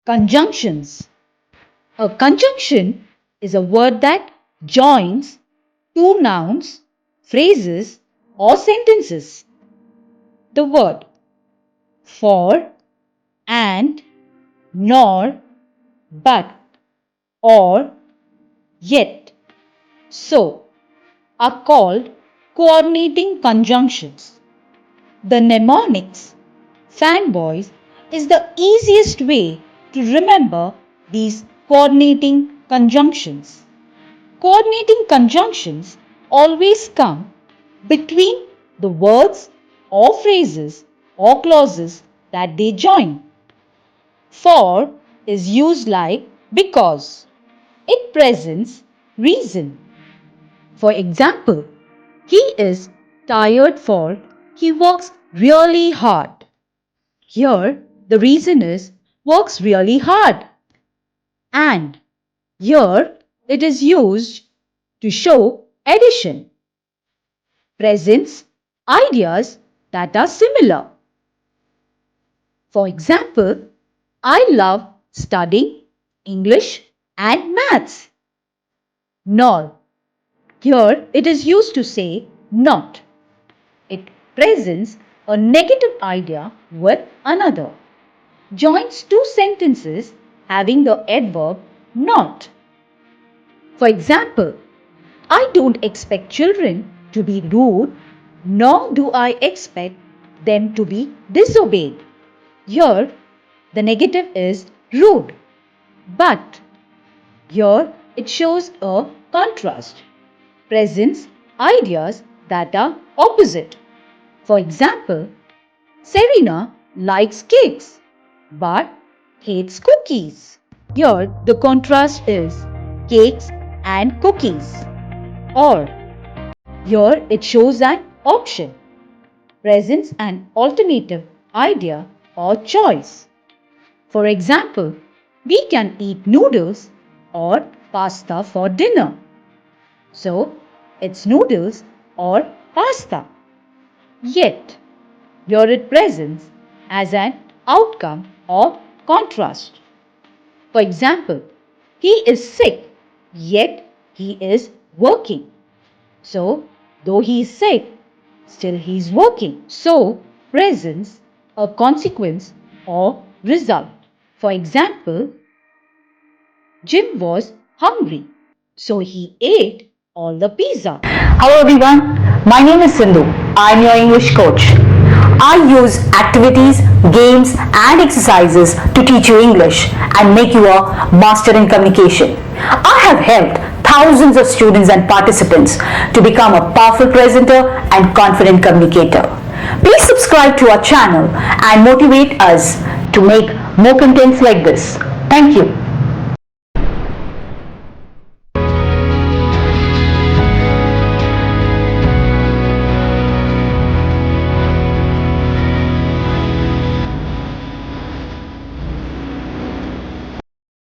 Conjunctions. A conjunction is a word that joins two nouns, phrases, or sentences. The word for, and, nor, but, or, yet, so are called coordinating conjunctions. The mnemonics fanboys is the easiest way to remember these coordinating conjunctions. Coordinating conjunctions always come between the words or phrases or clauses that they join. For is used like because. It presents reason. For example, he is tired for he works really hard. Here, the reason is works really hard. And here, it is used to show addition. Presents ideas that are similar. For example, I love studying English and maths. Nor. Here it is used to say not. It presents a negative idea with another. Joins two sentences having the adverb not. For example, I don't expect children to be rude, nor do I expect them to be disobeyed. Here, the negative is rude, but here it shows a contrast. Presents ideas that are opposite. For example, Serena likes cakes but hates cookies. Here, the contrast is cakes and cookies. Or, here it shows an option, presents an alternative idea or choice. For example, we can eat noodles or pasta for dinner. So, it's noodles or pasta. Yet, here it presents as an outcome or contrast. For example, he is sick, yet he is working. So, though he is sick, still he is working. So, presents a consequence or result. For example, Jim was hungry, so he ate all the pizza. Hello everyone, my name is Sindhu. I'm your English coach. I use activities, games and exercises to teach you English and make you a master in communication. I have helped thousands of students and participants to become a powerful presenter and confident communicator. Please subscribe to our channel and motivate us to make more contents like this. Thank you.